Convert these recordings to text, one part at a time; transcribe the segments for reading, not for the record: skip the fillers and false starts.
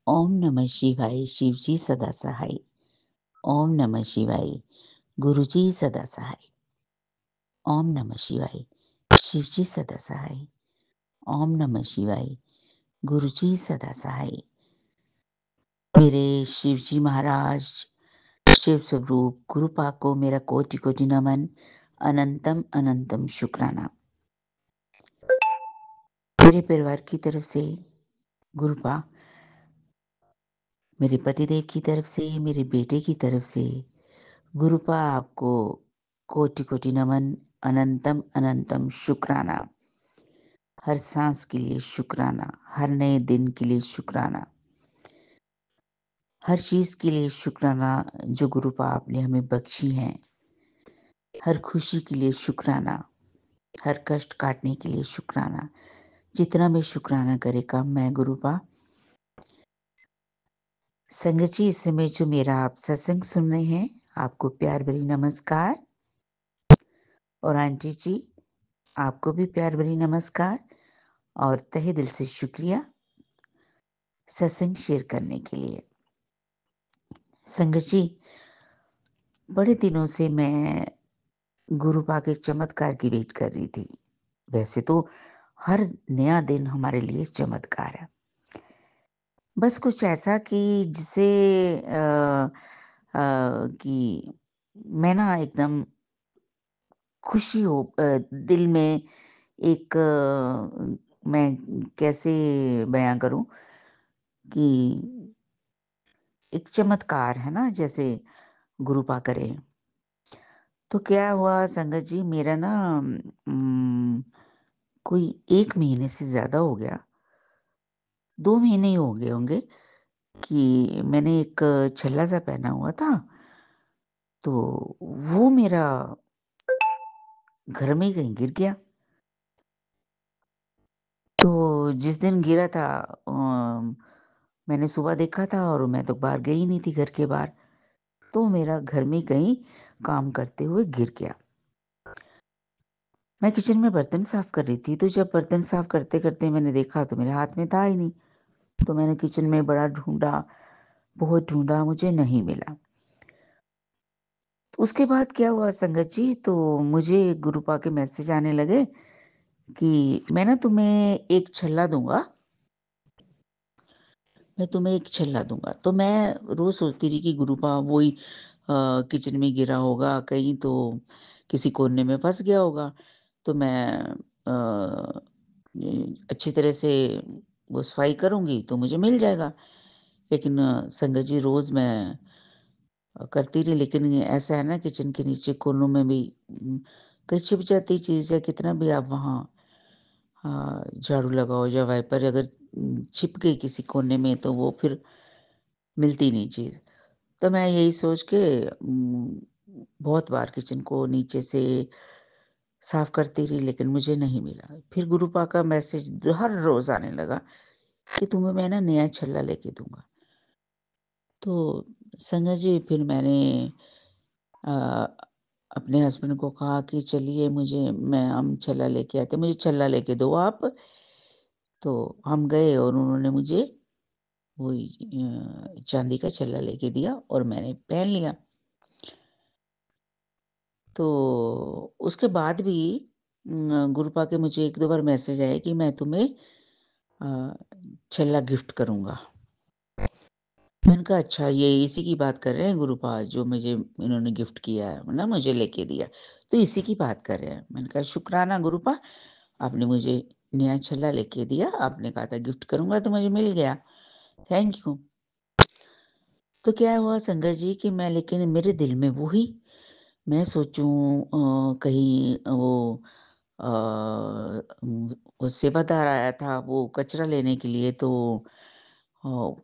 ओम नमः शिवाय शिवजी सदा सहाय। ओम नमः शिवाय गुरुजी सदा सहाय। ओम नमः शिवाय शिवजी सदा सहाय। ओम नमः शिवाय गुरुजी सदा सहाय। मेरे शिवजी महाराज शिव स्वरूप गुरु पाक को मेरा कोटि कोटि नमन। अनंतम अनंतम शुक्राना। मेरे परिवार की तरफ से गुरु पाक, मेरे पतिदेव की तरफ से, मेरे बेटे की तरफ से गुरुपा आपको कोटि कोटि नमन। अनंतम अनंतम शुक्राना। हर सांस के लिए शुक्राना, हर नए दिन के लिए शुक्राना, हर चीज के लिए शुक्राना जो गुरुपा आपने हमें बख्शी है। हर खुशी के लिए शुक्राना, हर कष्ट काटने के लिए शुक्राना। जितना मैं शुक्राना करे कम। मैं गुरुपा संगत जी, इस समय जो मेरा आप सत्संग सुन रहे हैं, आपको प्यार भरी नमस्कार। और आंटी जी, आपको भी प्यार भरी नमस्कार और तहे दिल से शुक्रिया सत्संग शेयर करने के लिए। संगत जी, बड़े दिनों से मैं गुरुपा के चमत्कार की वेट कर रही थी। वैसे तो हर नया दिन हमारे लिए चमत्कार है। बस कुछ ऐसा कि जिसे कि मैं ना एकदम खुशी हो दिल में एक मैं कैसे बयां करूं कि एक चमत्कार है ना, जैसे गुरुपा करे। तो क्या हुआ संगत जी, मेरा ना कोई 1 महीने से ज़्यादा हो गया, 2 महीने ही हो गए होंगे कि मैंने एक छल्ला-सा पहना हुआ था, तो वो मेरा घर में ही कहीं गिर गया। तो जिस दिन गिरा था मैंने सुबह देखा था और मैं तो बाहर गई नहीं थी घर के बाहर, तो मेरा घर में ही कहीं काम करते हुए गिर गया। मैं किचन में बर्तन साफ कर रही थी, तो जब बर्तन साफ करते-करते मैंने देखा तो मेरे हाथ में था ही नहीं। तो मैंने किचन में बड़ा ढूँढा, बहुत ढूँढा, मुझे नहीं मिला। तो उसके बाद क्या हुआ संगत जी, तो मुझे गुरुपा के मैसेज आने लगे कि मैं ना तुम्हें एक छल्ला दूँगा, मैं तुम्हें एक छल्ला दूँगा। तो मैं रोज़ सोचती रही कि गुरुपा वही किचन में गिरा होगा कहीं, तो किसी कोने में फँस गया होगा। तो मैं अच्छी तरह से वो सफाई करूँगी तो मुझे मिल जाएगा। लेकिन संगत जी, रोज़ मैं करती रही, लेकिन ये ऐसा है ना, किचन के नीचे कोनों में भी कहीं छिप जाती चीज़ है, कितना भी आप वहाँ झाड़ू लगाओ या वाइपर, अगर छिप गई किसी कोने में तो वो फिर मिलती नहीं चीज़। तो मैं यही सोच के बहुत बार किचन को नीचे से साफ करती रही, लेकिन मुझे नहीं मिला। फिर गुरुपा का मैसेज हर रोज़ आने लगा कि तुम्हें मैं ना नया छल्ला लेके दूँगा। तो संगत जी, फिर मैंने अ, अपने हस्बैंड को कहा कि चलिए, हम छल्ला लेके आते हैं, मुझे छल्ला लेके दो आप। तो हम गए और उन्होंने मुझे वही चांदी का छल्ला लेके दिया और मैंने पहन लिया। तो उसके बाद भी गुरुपा के मुझे 1-2 बार मैसेज आए कि मैं तुम्हें अ, छल्ला गिफ्ट करूँगा। मैंने कहा अच्छा, ये इसी की बात कर रहे हैं गुरुपा, जो मुझे इन्होंने गिफ्ट किया है ना, मुझे लेके दिया, तो इसी की बात कर रहे हैं। मैंने कहा शुक्राना गुरुपा, आपने मुझे नया छल्ला लेके दिया, आपने कहा था गिफ्ट करूँगा तो मुझे मिल गया, थैंक यू। तो क्या हुआ संगत जी कि लेकिन मेरे दिल में वही, मैं सोचूं कहीं अ, वो सेवादार आया था वो कचरा लेने के लिए, तो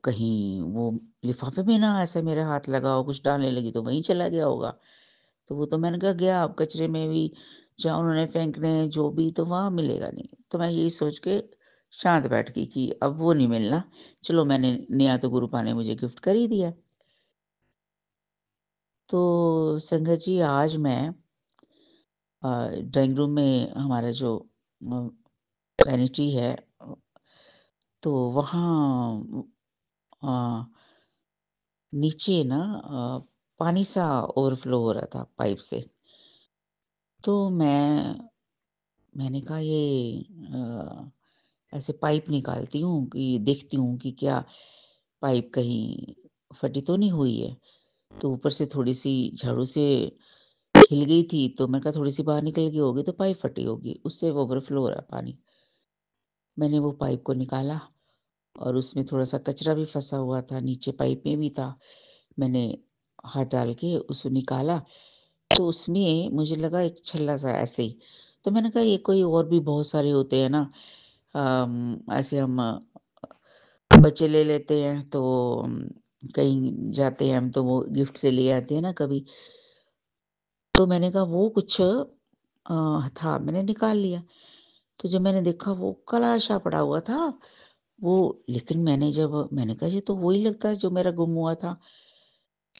कहीं वो लिफाफे में ना ऐसे मेरे हाथ लगा हो, कुछ डालने लगी तो वहीं चला गया होगा। तो वो तो मैंने कहा गया, अब कचरे में भी जहाँ उन्होंने फेंकने हैं जो भी, तो वहाँ मिलेगा नहीं। तो मैं यही सोच के शांत बैठ गई कि अब वो नहीं मिलना। चलो, मैंने नया तो गुरुपा ने मुझे गिफ्ट कर ही दिया। तो संगत जी, आज मैं ड्राइंग रूम में हमारा जो वैनिटी है, तो वहाँ अ, नीचे ना पानी सा ओवरफ्लो हो रहा था पाइप से। तो मैंने कहा ये ऐसे पाइप निकालती हूँ कि देखती हूँ कि क्या पाइप कहीं फटी तो नहीं हुई है। तो ऊपर से थोड़ी-सी झाड़ू से हिल गई थी, तो मैंने कहा थोड़ी-सी बाहर निकल गई होगी तो पाइप फटी होगी, उससे ओवरफ्लो हो रहा है पानी। मैंने वो पाइप को निकाला और उसमें थोड़ा-सा कचरा भी फँसा हुआ था, नीचे पाइप में भी था। मैंने हाथ डाल के उसको निकाला, तो उसमें मुझे लगा एक छल्ला-सा ऐसे ही। तो मैंने कहा ये कोई और भी बहुत सारे होते हैं ना, ऐसे हम बच्चे ले लेते हैं तो कहीं जाते हैं हम तो वो गिफ्ट से ले आते हैं ना कभी। तो मैंने कहा वो कुछ था, मैंने निकाल लिया। तो जब मैंने देखा वो कलाशा पड़ा हुआ था, वो लेकिन मैंने कहा ये तो वही लगता है जो मेरा गुम हुआ था।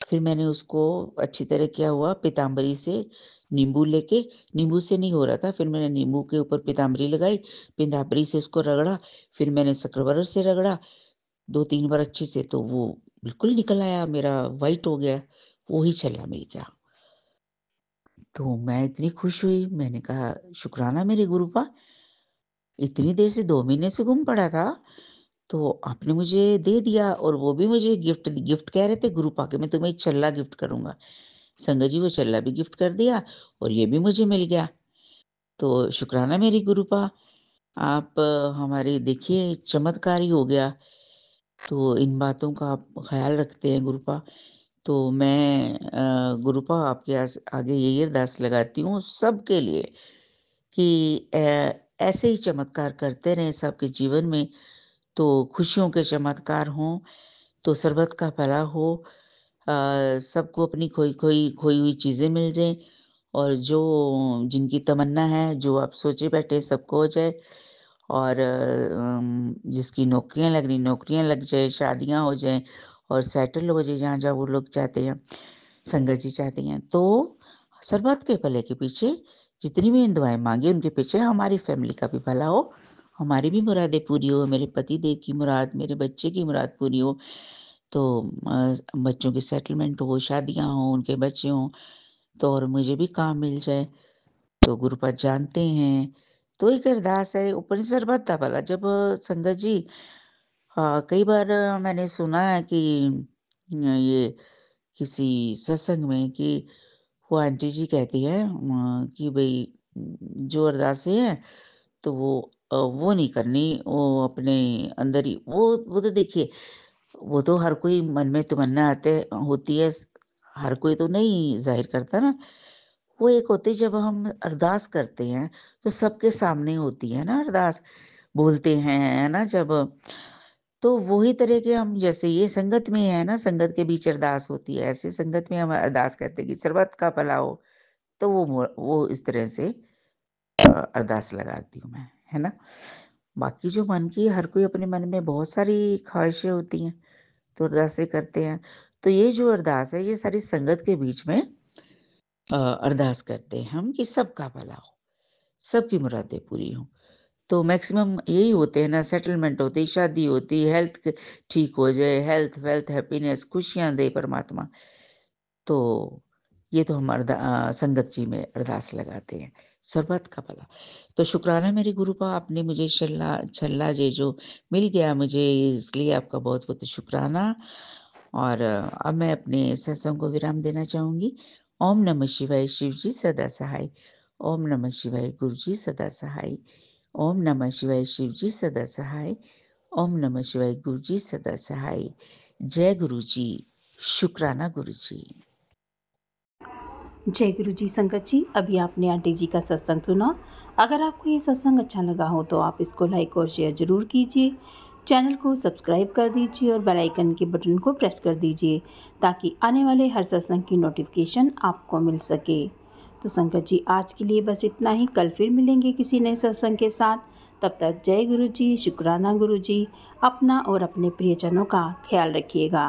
फिर मैंने उसको अच्छी तरह क्या हुआ पीतांबरी से नींबू लेके, नींबू से नहीं हो रहा था, फिर मैंने नींबू के ऊपर पीतांबरी लगाई, पीतांबरी से उसको रगड़ा, फिर मैंने शक्कर से रगड़ा 2-3 बार अच्छे से, तो वो बिल्कुल निकल आया, मेरा व्हाइट हो गया, वो ही छल्ला मिल गया। तो मैं इतनी खुश हुई, मैंने कहा शुक्राना मेरे गुरूपा, इतनी देर से 2 महीने से गुम पड़ा था, तो आपने मुझे दे दिया और वो भी मुझे गिफ्ट गिफ्ट कह रहे थे गुरूपा के मैं तुम्हें छल्ला गिफ्ट करूँगा। संगत जी वो छल्ला भी गिफ्ट कर दिया और ये भी मुझे मिल गया। तो शुक्राना मेरी गुरूपा, आप हमारे देखिए चमत्कार ही हो गया। तो इन बातों का आप ख़्याल रखते हैं गुरूपा। तो मैं गुरूपा आपके आगे यही अरदास लगाती हूँ सबके लिए कि ऐसे ही चमत्कार करते रहें सबके जीवन में, तो खुशियों के चमत्कार हों, तो सर्बत का भला हो। सबको अपनी खोई हुई चीज़ें मिल जाएँ और जो जिनकी तमन्ना है, जो आप सोचे बैठे सबको हो जाए और जिसकी नौकरियाँ लग रही, नौकरियाँ लग जाए, शादियाँ हो जाएँ और सेटल हो जाए जहाँ-जहाँ वो लोग चाहते हैं, संगत जी चाहती हैं। तो सर्बत के भले के पीछे जितनी भी दुआएँ माँगी उनके पीछे हमारी फ़ैमिली का भी भला हो, हमारी भी मुरादें पूरी हो, मेरे पति देव की मुराद, मेरे बच्चे की मुराद पूरी हो। तो बच्चों की सेटलमेंट हो, शादियाँ हों, उनके बच्चे हों, तो और मुझे भी काम मिल जाए। तो गुरुपाद जानते हैं, तो एक अरदास है ऊपर से सर्बत दा भला। जब संगत जी कई बार मैंने सुना है कि ये किसी सत्संग में कि वो आंटी जी कहती हैं कि भई जो अरदासें हैं तो वो नहीं करनी, वो अपने अंदर ही वो तो देखिए वो तो हर कोई मन में तमन्ना आते होती है, हर कोई तो नहीं ज़ाहिर करता ना। वो एक होती है जब हम अरदास करते हैं, तो सबके सामने होती है ना अरदास, बोलते हैं, है ना? जब तो वही तरह के हम जैसे ये संगत में है ना, संगत के बीच अरदास होती है, ऐसे संगत में हम अरदास करते हैं कि सर्बत का भला हो, तो वो इस तरह से अरदास लगाती हूँ मैं, है ना? बाकी जो मन की हर कोई अपने मन में बहुत सारी ख़्वाहिशें होती हैं, तो अरदासें करते हैं। तो ये जो अरदास है, ये सारी संगत के बीच में अरदास करते हैं हम कि सबका भला हो, सबकी मुरादें पूरी हों। तो मैक्सिमम यही होते हैं ना, सेटलमेंट होती, शादी होती, हेल्थ ठीक हो जाए, हेल्थ, वेल्थ, हैप्पीनेस, खुशियाँ दे परमात्मा। तो ये तो हम संगत जी में अरदास लगाते हैं, सर्बत का भला। तो शुक्राना मेरे गुरूपा आपने मुझे छल्ला ये जो मिल गया मुझे इसलिए आपका बहुत-बहुत शुक्राना। और अब मैं अपने सत्संग को विराम देना चाहूँगी। ओम नमः शिवाय शिव जी सदा सहाय। ओम नमः शिवाय गुरु जी सदा सहाय। ओम नमः शिवाय शिव जी सदा सहाय। ओम नमः शिवाय गुरु जी सदा सहाय। जय गुरु जी, शुक्राना गुरु जी। जय गुरु जी। संगत जी, अभी आपने आंटी जी का सत्संग सुना। अगर आपको ये सत्संग अच्छा लगा हो तो आप इसको लाइक और शेयर ज़रूर कीजिए। चैनल को सब्सक्राइब कर दीजिए और बेल आइकन के बटन को प्रेस कर दीजिए ताकि आने वाले हर सत्संग की नोटिफिकेशन आपको मिल सके। तो संगत जी, आज के लिए बस इतना ही। कल फिर मिलेंगे किसी नए सत्संग के साथ। तब तक जय गुरु जी, शुक्राना गुरु जी। अपना और अपने प्रियजनों का ख्याल रखिएगा।